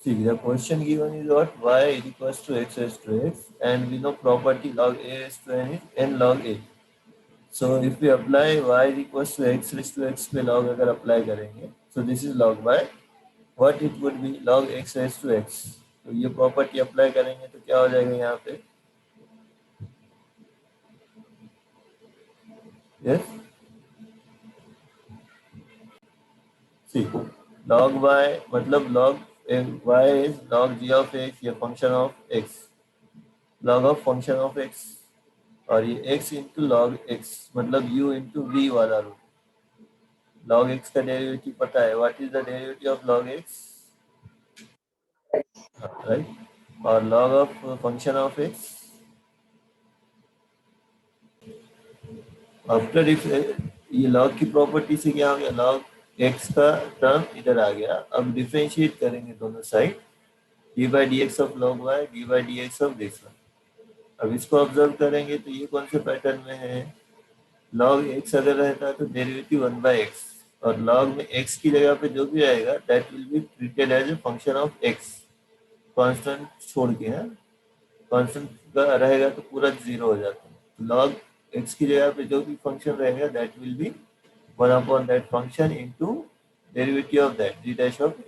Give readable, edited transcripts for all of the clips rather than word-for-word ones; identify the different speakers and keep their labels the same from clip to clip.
Speaker 1: See, the question given is what y is equals to x raised to x, and we know property log a raised to n is n log a. So if we apply y is equals to x पे log अगर apply करेंगे, so this is log y, what it would be log x raised to x. तो ये property apply करेंगे तो क्या हो जाएगा यहाँ पे? Yes. See, log y मतलब log y is log g of x या function of x, log of function of x, और ये x into log x मतलब u into v वाला रूल. log x का डेरिवेटिव पता है, what is the derivative of log x, right, और log of function of x after if ये log की प्रॉपर्टी से क्या हो गया, log x का टर्म इधर आ गया. अब डिफरेंशिएट करेंगे दोनों side, D by D x of log y D by D x of this one. अब इसको ऑब्जर्व करेंगे तो ये कौन से पैटर्न में है, log x अगर रहता है तो डेरिवेटिव 1 बाई एक्स, और log में x की जगह पे जो भी आएगा that will be treated as a function of x, constant छोड़ के. है कांस्टेंट रहेगा तो पूरा जीरो हो जाता है. log x की जगह पे जो भी फंक्शन रहेगा that will B 1 upon that function into derivative of that g dash of x.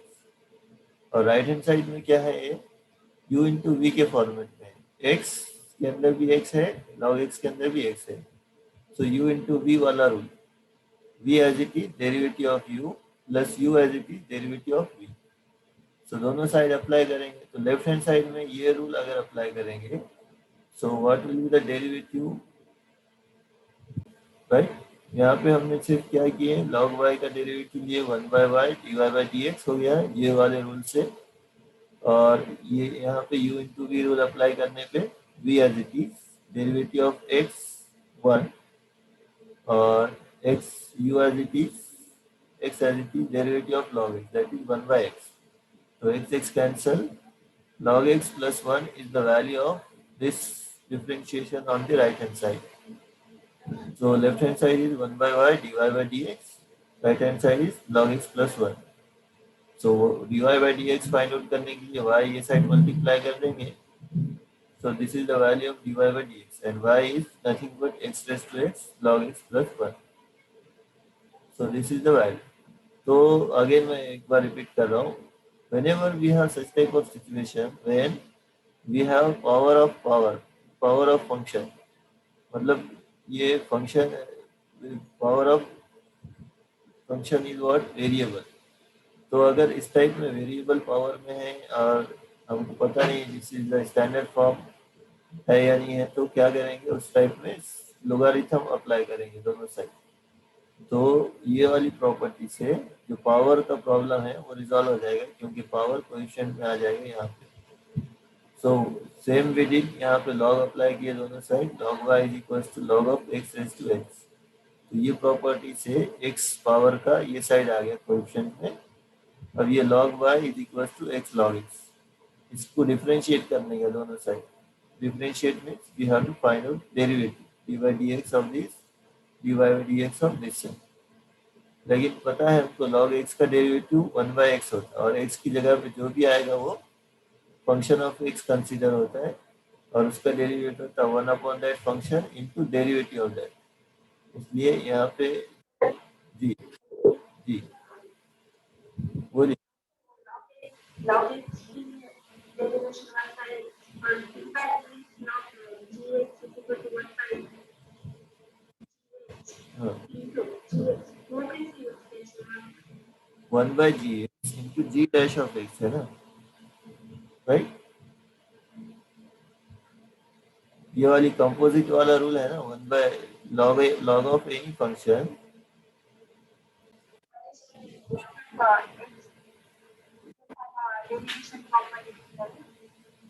Speaker 1: और राइट हैंड साइड में क्या है, u इंटू वी के फॉर्मेट में, x के अंदर भी x है, log x के अंदर भी x है. सो u इंटू वी वाला rule, v as it is derivative of u plus u as it is derivative of v. So दोनों साइड अप्लाई करेंगे तो लेफ्ट हैंड साइड में ये रूल अगर अप्लाई करेंगे, so what will be the derivative, right. यहाँ पे हमने सिर्फ क्या किए, log y का डेरिवेटिव लिए 1 by y d y by D x हो गया है ये वाले रूल से, और ये यहाँ पे u into v rule apply करने पे v as it is derivative of x 1 और x u as it is x as it is derivative of log x that is 1 by x. So x cancel, log x plus 1 is the value of this differentiation on the right hand side. So left hand side is 1 by y dy by dx, right hand side is log x plus 1. So dy by dx find out करने के लिए y ये side multiply कर देंगे. So this is the value of dy by dx and y is nothing but x raised to x log x plus 1. So this is the value. तो again मैं एक बार repeat कर रहा हूँ. Whenever we have such type of situation when we have power of function, मतलब ये function power of function is what variable. तो अगर इस टाइप में वेरिएबल पावर में है और हमको पता नहीं this is the standard form है या नहीं है, तो क्या करेंगे, उस टाइप में लोगारिथम अप्लाई करेंगे दोनों साइड. तो ये वाली प्रॉपर्टी से जो पावर का प्रॉब्लम है वो रिजॉल्व हो जाएगा, क्योंकि पावर कोएफिशिएंट में आ जाएगा यहाँ पे. सो सेम वी डिड, यहाँ पे लॉग अप्लाई किए दोनों side, log y is equals to log of x raise to x. तो ये प्रॉपर्टी से x पावर का ये साइड आ गया कोएफिशिएंट में. अब ये log y is equals to x log x. इसको डिफरेंशिएट करने का दोनों side. Differentiate means we have to find out derivative d by D x of this d y by D x of this. लेकिन पता है हमको log x का derivative 1 by x होता है, और x की जगह पे जो भी आएगा वो फंक्शन ऑफ x कंसीडर होता है, और उसका डेरिवेटिव होता है 1 upon that function into derivative of that. इसलिए यहाँ पे जी जी बोलिए. हाँ, 1 by g x into g dash of x है ना, राइट. ये वाली कंपोजिट वाला रूल है ना, 1 by log of any function.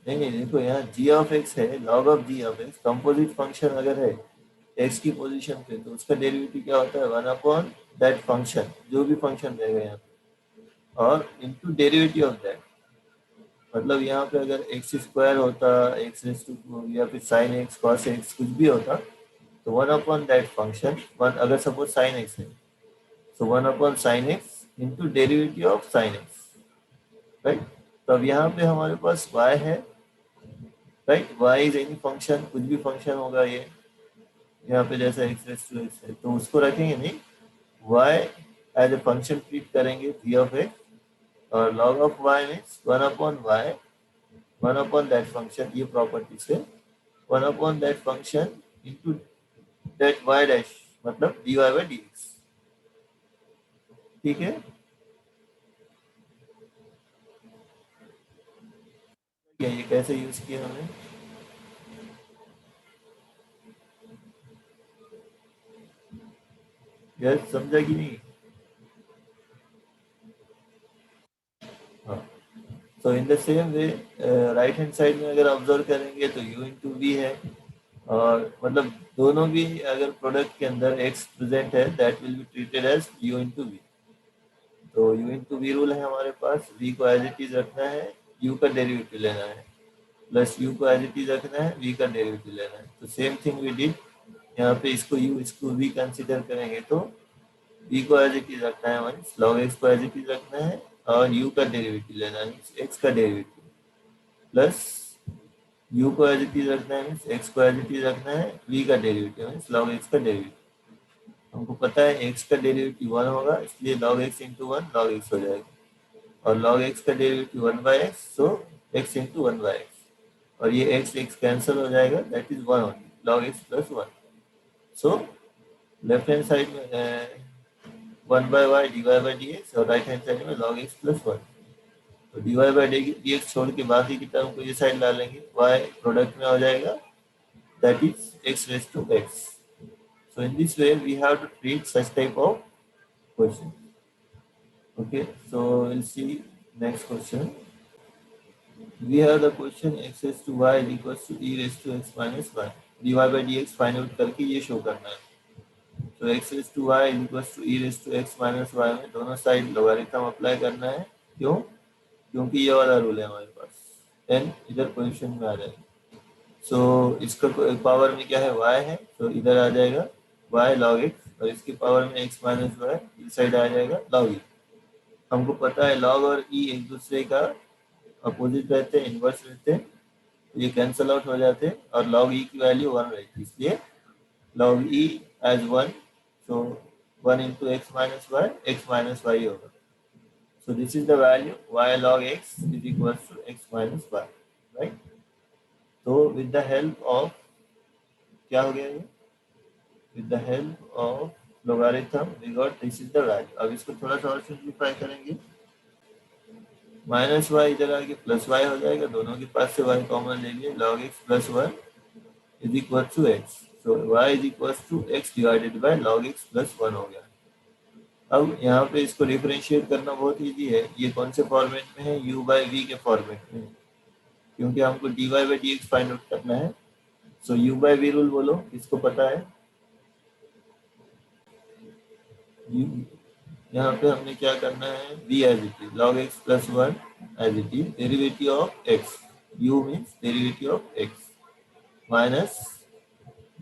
Speaker 1: नहीं देखो यहाँ g ऑफ x है, log of g of x composite function अगर है x की पोजीशन पे, तो उसका डेरिवेटिव क्या होता है 1 अपॉन दैट फंक्शन, जो भी फंक्शन रहेगा यहाँ पे, और इनटू डेरिवेटिव ऑफ दैट. मतलब यहाँ पे अगर x स्क्वायर होता, x रेज़ टू या फिर sin x cos x कुछ भी होता, तो 1 अपॉन दैट फंक्शन, 1 अगर सपोज sin x है, सो 1 upon sin x into derivative of sin x, right. तो तो अब यहाँ पे हमारे पास y है, right. y is any function, कुछ भी फंक्शन होगा ये, यहाँ पे जैसा x रेस टू x है तो उसको रखेंगे नहीं, y as a function treat करेंगे v ऑफ x, और log of y means 1 upon y, 1 upon that function, ये प्रॉपर्टी से 1 upon that function into that y dash, मतलब dy बाई dx। ठीक है, ये कैसे यूज किया हमने। यस, समझा कि नहीं। हाँ, तो in the same way right hand side में अगर ऑब्जर्व करेंगे तो u इंटू वी है, और मतलब दोनों भी अगर प्रोडक्ट के अंदर x प्रेजेंट है that will be treated as u into v. तो u इंटू वी रूल है हमारे पास, v को एज इट इज रखना है, u का डेरिवेटिव लेना है, प्लस u को एज इट इज रखना है, v का डेरिवेटिव लेना है। तो सेम थिंग वी डिड, यहाँ पे इसको u इसको v कंसिडर करेंगे तो v को एज इट इज रखना है, मीन्स log x को एज इट इज रखना है, और u का डेरिवेटिव लेना है, मीन्स x का डेरिवेटिव, प्लस u को एज इट इज रखना है, मीन्स x को एज इट इज रखना है, v का डेरिवेटिव मीन्स log x का डेरिवेटिव। हमको पता है x का डेरिवेटिव 1 होगा, इसलिए log x into 1 log x हो जाएगा, और log x का derivative 1 by x, so x into 1 by x, और ये x कैंसिल हो जाएगा, that is 1 only, log x plus 1। So left hand side में 1 by y d y by D x, और राइट हैंड साइड में log x plus 1। तो d y by D x छोड़ के बाकी की टर्म को ये साइड ला लेंगे, y प्रोडक्ट में हो जाएगा, that is x raised to x. So in this way we have to treat such type of question. Okay, so we'll see next question. We have the question x raised to y is equals to e raised to x minus y. dy by dx find out करके ये show करना है। तो x raised to y is equals to e raised to x minus y में दोनों side logarithm apply करना है। क्यों? क्योंकि ये वाला रूल है हमारे पास, n इधर पोजीशन में आ जाएगा। सो इसका पावर में क्या है, y है, तो इधर आ जाएगा y log x, और इसकी पावर में x माइनस वाई, इस साइड आ जाएगा log e। हमको पता है log और e एक दूसरे का अपोजिट रहते हैं, इनवर्स रहते हैं, तो ये कैंसल आउट हो जाते हैं, और log e की वैल्यू 1 रहती है, इसलिए log e as 1, so 1 into x minus y, x minus y होगा। So this is the value y log x is equal to x minus y, right. तो विद द हेल्प ऑफ क्या हो गया ये, with the help of logarithm we got this is the value। अब इसको थोड़ा सा और सिंप्लीफाई करेंगे, माइनस वाई इधर आके प्लस वाई हो जाएगा, दोनों के पास से वाई कॉमन ले लिए, log x plus 1 is equal to x, so y is equal to x divided by log x plus 1 हो गया। अब यहाँ पे इसको डिफरेंशिएट करना बहुत इजी है, ये कौन से फॉर्मेट में है, u बाई v के फॉर्मेट में, क्योंकि हमको dy by dx find out करना है। So u by v rule बोलो, किसको पता है। यहाँ पे हमने क्या करना है, v as it is log x plus 1 as it is derivative of x, u means derivative of x, minus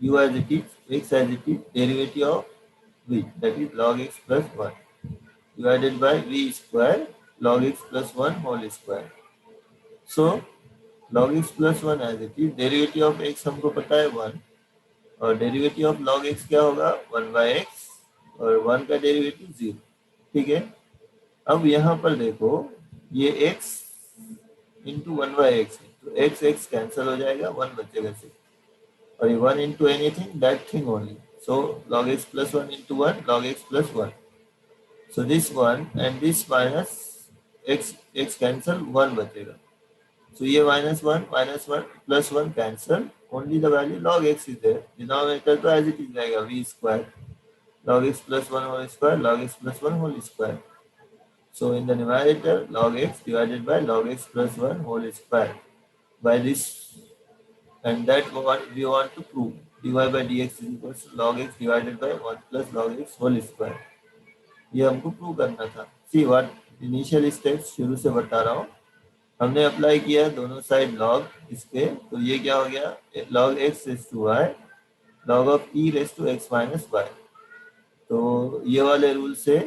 Speaker 1: u as it is x as it is derivative of v, that is log x plus 1 divided by v square log x plus 1 whole square. So log x plus 1 as it is derivative of x हमको पता है 1, और derivative of log x क्या होगा, 1 by x, और 1 का derivative 0। ठीक है, अब यहाँ पर देखो ये x इंटू 1 बाई एक्स है, तो x कैंसिल हो जाएगा, 1 बचेगा सिर्फ, और ये 1 into anything that thing only, so log x plus 1 into 1 log x plus 1, so this 1 and this minus x cancel, 1 बचेगा, सो ये minus 1 plus 1 cancel, only the value log x is there, denominator तो as it is रहेगा v square log x plus 1 whole square log x plus 1 whole square. So in the numerator log x divided by log x plus 1 whole square by this, and that what we want to prove, dy by dx is equal to log x divided by 1 plus log x whole square, ये हमको prove करना था। See what initial steps शुरू से बता रहा हूँ, हमने अप्लाई किया दोनों साइड log इसके, तो ये क्या हो गया, log x raise to y log of e raise to x minus y। तो ये वाले रूल से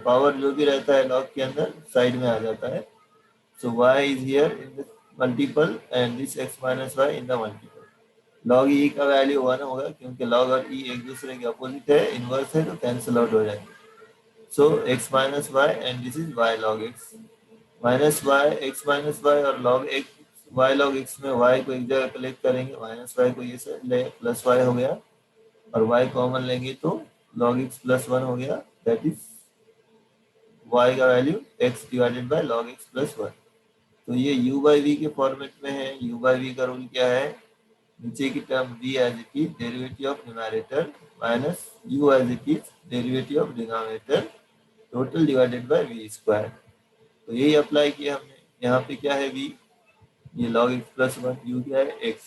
Speaker 1: पावर जो भी रहता है लॉग के अंदर साइड में आ जाता है, So y is here in the multiple and this x minus y in the multiple. log e का वैल्यू 1 होगा क्योंकि log और e एक दूसरे के अपोजिट है, इनवर्स है, तो कैंसिल आउट हो जाएंगे. So x minus y and this is y log x minus y, x minus y और log x, y log x में y को एक जगह कलेक्ट करेंगे, माइनस y को ये से ले प्लस y हो गया और y कॉमन लेंगे तो log x प्लस 1 हो गया, दैट इज y का value x divided by log x plus 1. तो ये u बाई वी के फॉर्मेट में है. u बाई वी का रूल क्या है, नीचे की term v as it is derivative of numerator minus u as it is derivative of denominator total divided by v square. तो यही अप्लाई किया हमने. यहाँ पे क्या है v, ये log x प्लस 1, u क्या है x,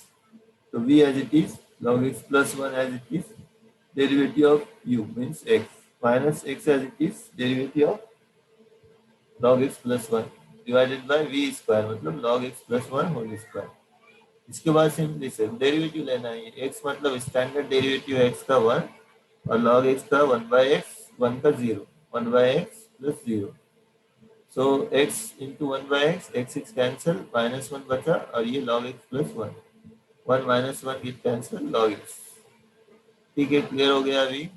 Speaker 1: तो v as it is log x plus 1 as it is derivative of u means x minus x as it is derivative of log x plus 1 divided by v square मतलब log x plus 1 whole square. इसके बाद simply से derivative लेना है. x मतलब standard derivative है x का 1 और log x का 1 बाय x, 1 का 0, 1 by x plus 0. So x into 1 by x cancel, minus 1 बचा और ये log x plus 1, 1 minus 1 get cancel log x. ठीक है, क्लियर हो गया अभी.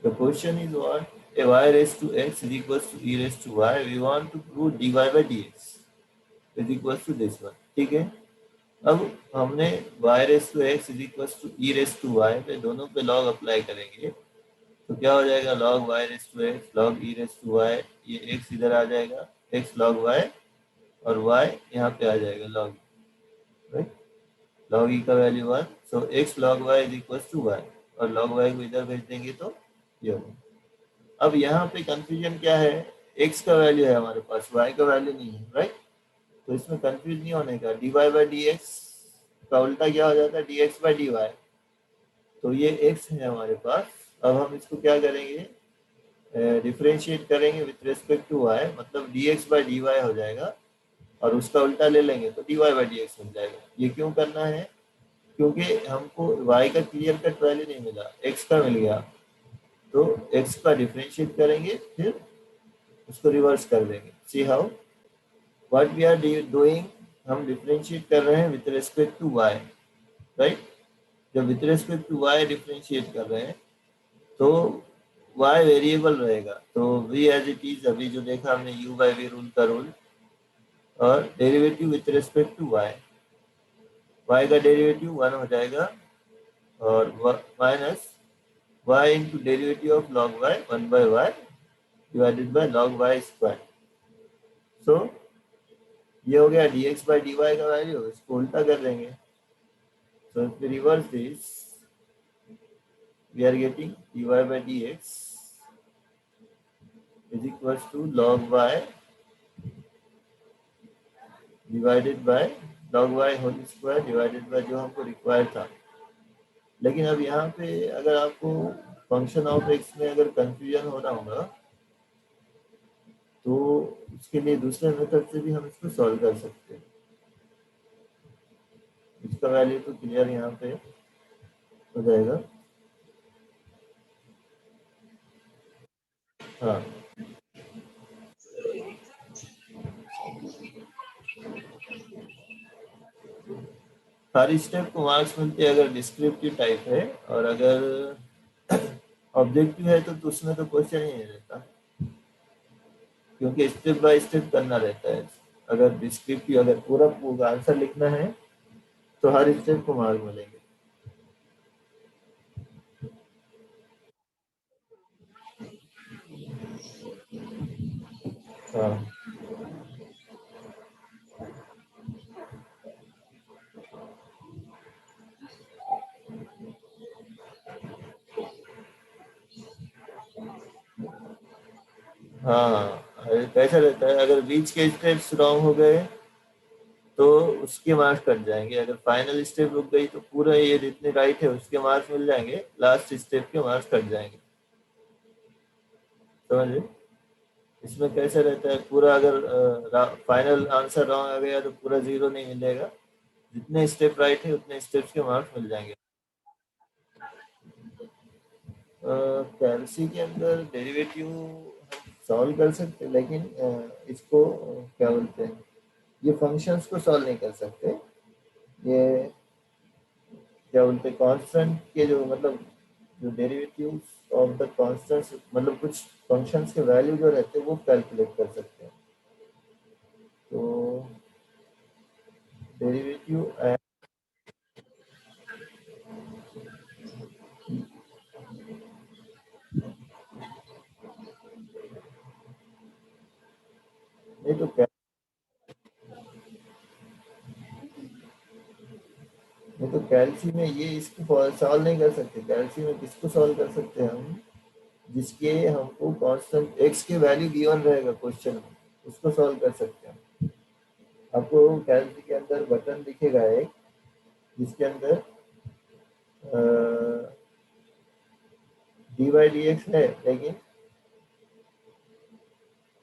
Speaker 1: The question is what? A y raised to x is equals to e raised to y. We want to prove dy by dx is equals to this one. ठीक है. अब हमने y raised to x is equals to e raised to y पे दोनों पे log apply करेंगे तो क्या हो जाएगा, log y raised to x log e raised to y, ये x इधर आ जाएगा, x log y और y यहाँ पे आ जाएगा log, राइट. log e का value 1, so x log y is equals to y और log y को इधर भेज देंगे तो ये होगा. अब यहाँ पे कंफ्यूजन क्या है, x का वैल्यू है हमारे पास, y का वैल्यू नहीं है, राइट. तो इसमें कंफ्यूज नहीं होने का. dy बाई डी एक्स का उल्टा क्या हो जाता है, dx बाई dy. तो ये x है हमारे पास. अब हम इसको क्या करेंगे, डिफरेंशिएट करेंगे विथ रिस्पेक्ट टू y, मतलब dx बाई dy हो जाएगा और उसका उल्टा ले लेंगे तो dy बाई dx मिल जाएगा. ये क्यों करना है, क्योंकि हमको y का क्लियर कट वैल्यू नहीं मिला, x का मिल गया. तो x का डिफरेंशिएट करेंगे फिर उसको रिवर्स कर देंगे. See how, what we are doing, हम डिफरेंशिएट कर रहे हैं with respect to y, right. जब with respect to y differentiate कर रहे हैं तो y वेरिएबल रहेगा, तो v एज इट इज अभी जो देखा हमने u बाई v रूल का रूल, और derivative with respect to y, y का डेरिवेटिव 1 हो जाएगा और minus y into derivative of log y 1 by y divided by log y square. So ये हो गया dx बाई dy का वैल्यू, इसको उल्टा कर देंगे. So if we reverse this we are getting dy by dx is equals to log y divided by log y whole square divided by जो हमको रिक्वायर था. लेकिन अब यहाँ पे अगर आपको फंक्शन ऑफ एक्स में अगर कंफ्यूजन हो रहा होगा तो उसके लिए दूसरे मेथड से भी हम इसको सॉल्व कर सकते हैं. इसका वैल्यू तो क्लियर यहाँ पे हो जाएगा. हाँ, हर स्टेप को मार्क्स मिलते हैं अगर डिस्क्रिप्टिव टाइप है, और अगर ऑब्जेक्टिव है तो उसमें तो क्वेश्चन ही नहीं रहता क्योंकि स्टेप बाय स्टेप करना रहता है. अगर डिस्क्रिप्टिव अगर पूरा आंसर लिखना है तो हर स्टेप को मार्क मिलेंगे. हाँ हाँ, कैसा रहता है, अगर बीच के स्टेप्स रॉन्ग हो गए तो उसके मार्क्स कट जाएंगे, अगर फाइनल स्टेप रुक गई तो पूरा ये जितने राइट है उसके मार्क्स मिल जाएंगे, लास्ट स्टेप के मार्क्स कट जाएंगे. समझे. इसमें कैसा रहता है, पूरा अगर फाइनल आंसर रॉन्ग आ गया तो पूरा 0 नहीं मिलेगा, जितने स्टेप राइट है उतने स्टेप्स के मार्क्स मिल जाएंगे. कैलसी के अंदर डेरिवेटिव सॉल्व कर सकते, लेकिन इसको क्या बोलते हैं, ये फंक्शंस को सॉल्व नहीं कर सकते। ये क्या बोलते हैं, कांस्टेंट के जो मतलब जो डेरिवेटिव्स ऑफ द कांस्टेंट्स, मतलब कुछ फंक्शंस के वैल्यू जो रहते हैं वो कैलकुलेट कर सकते हैं। तो डेरिवेटिव, नहीं तो नहीं तो कैल्सी में ये इसको सॉल्व नहीं कर सकते। कैल्सी में किसको सॉल्व कर सकते हैं हम, जिसके हमको कांस्टेंट एक्स के वैल्यू गिवन रहेगा क्वेश्चन में, उसको सॉल्व कर सकते हैं। आपको कैल्सी के अंदर बटन दिखेगा एक, जिसके अंदर डी बाई डी एक्स है, लेकिन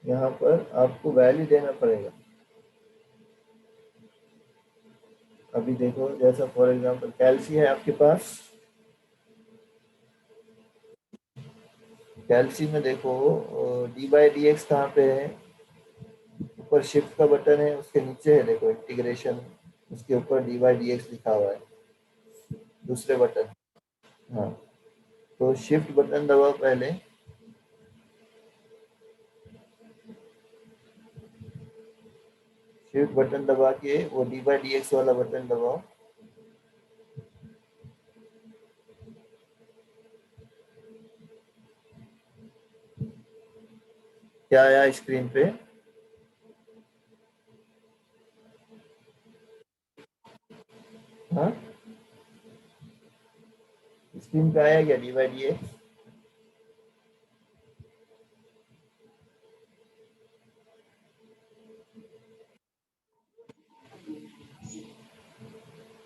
Speaker 1: यहाँ पर आपको वैल्यू देना पड़ेगा। अभी देखो, जैसा फॉर एग्जांपल कैल्सी है आपके पास, कैल्सी में देखो डी बाई डी एक्स कहाँ पे है, ऊपर शिफ्ट का बटन है, उसके नीचे है देखो इंटीग्रेशन, उसके ऊपर डी बाई डी एक्स लिखा हुआ है, दूसरे बटन। हाँ, तो शिफ्ट बटन दबाओ पहले, शिफ्ट बटन दबा के वो डी बाई डी एक्स वाला बटन दबाओ। क्या आया स्क्रीन पे? हाँ, स्क्रीन पे आया क्या डी बाई डी एक्स?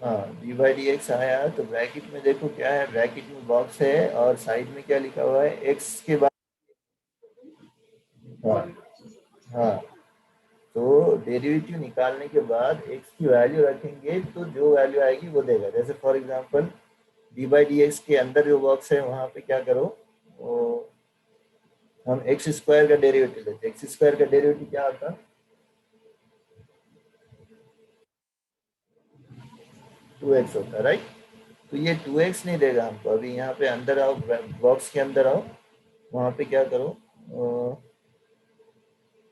Speaker 1: हाँ, डी बाई डी एक्स आया, तो ब्रैकेट में देखो क्या है, ब्रैकेट में बॉक्स है और साइड में क्या लिखा हुआ है, एक्स के बाद। हाँ, हाँ, तो डेरिवेटिव निकालने के बाद एक्स की वैल्यू रखेंगे तो जो वैल्यू आएगी वो देगा। जैसे for example D by D x के अंदर जो बॉक्स है वहां पे क्या करो, वो हम एक्स स्क्वायर का डेरिवेटिव लेते हैं। एक्स स्क्वायर का डेरिवेटिव क्या आता? 2x होता है, राइट? तो ये 2x नहीं देगा हमको। अभी यहाँ पे अंदर आओ, बॉक्स के अंदर आओ, वहां पे क्या करो,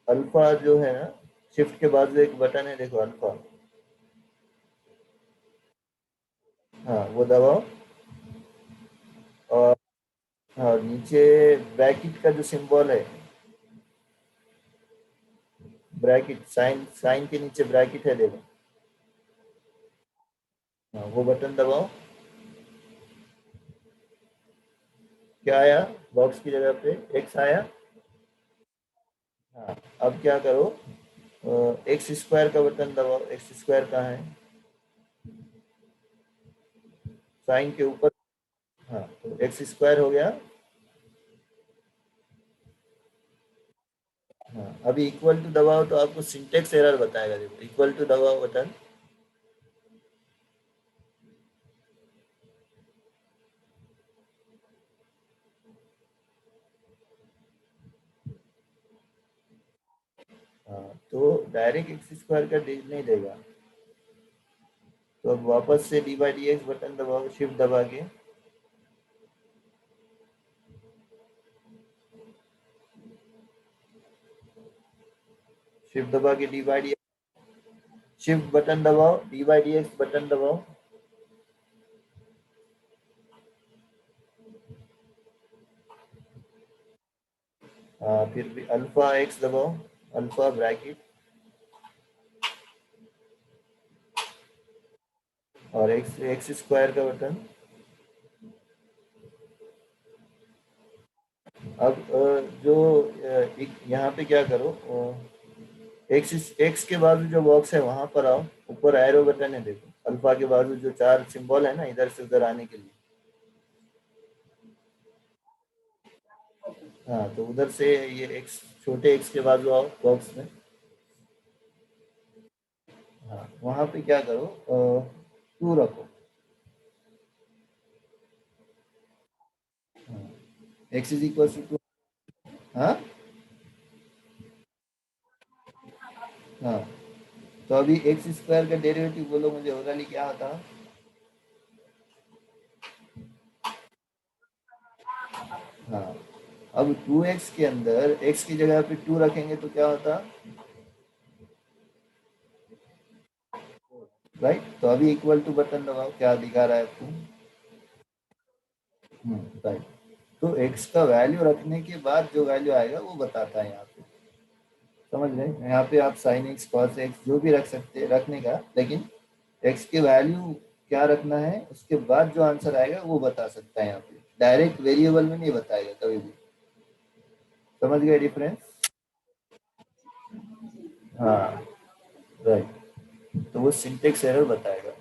Speaker 1: अल्फा जो है ना, शिफ्ट के बाजू एक बटन है देखो, अल्फा। हाँ, वो दबाओ। और हाँ, नीचे ब्रैकेट का जो सिंबल है, ब्रैकेट साइन, साइन के नीचे ब्रैकेट है देखो। हाँ, वो बटन दबाओ। क्या आया? बॉक्स की जगह पे एक्स आया। हाँ, अब क्या करो, एक्स स्क्वायर का बटन दबाओ। एक्स स्क्वायर कहाँ है? साइन के ऊपर। हाँ, तो एक्स स्क्वायर हो गया। हाँ, अभी इक्वल टू दबाओ तो आपको सिंटेक्स एरर बताएगा, देखो इक्वल टू दबाओ बटन। हाँ, तो डायरेक्ट एक्स स्क्वायर का नहीं देगा। तो अब वापस से D by D X button दबाओ, शिफ्ट दबा के। शिफ्ट दबा के D by D, shift button दबाओ, D by D X button दबाओ। हाँ, फिर भी अल्फा एक्स दबाओ, अल्फा ब्रैकेट और एक्स, एक्स स्क्वायर का बटन। अब जो यहाँ पे क्या करो, एक्स, एक्स के बाजू जो बॉक्स है वहां पर आओ, ऊपर एरो बटन है देखो, अल्फा के बाजू जो चार सिंबल है ना, इधर से उधर आने के लिए। हाँ, तो उधर से ये एक्स, छोटे एक्स के बाजू आओ बॉक्स में। हाँ, वहां पे क्या करो, टू रखो। हाँ, x is equal to two. हाँ, तो अभी एक्स स्क्वायर का डेरिवेटिव बोलो मुझे, ओरली क्या होता? हाँ, अब 2x के अंदर x की जगह पे 2 रखेंगे तो क्या होता? राइट, तो अभी इक्वल टू बटन दबाओ, क्या दिखा रहा है आपको? राइट, तो x का वैल्यू रखने के बाद जो वैल्यू आएगा वो बताता है यहाँ पे। समझ रहे हैं? यहाँ पे आप साइन एक्स कॉस एक्स जो भी रख सकते हैं रखने का, लेकिन x के वैल्यू क्या रखना है उसके बाद जो आंसर आएगा वो बता सकता है यहाँ पे, डायरेक्ट वेरिएबल में नहीं बताएगा कभी भी। समझ गए डिफरेंस? हाँ, राइट, तो वो सिंटेक्स एरर बताएगा।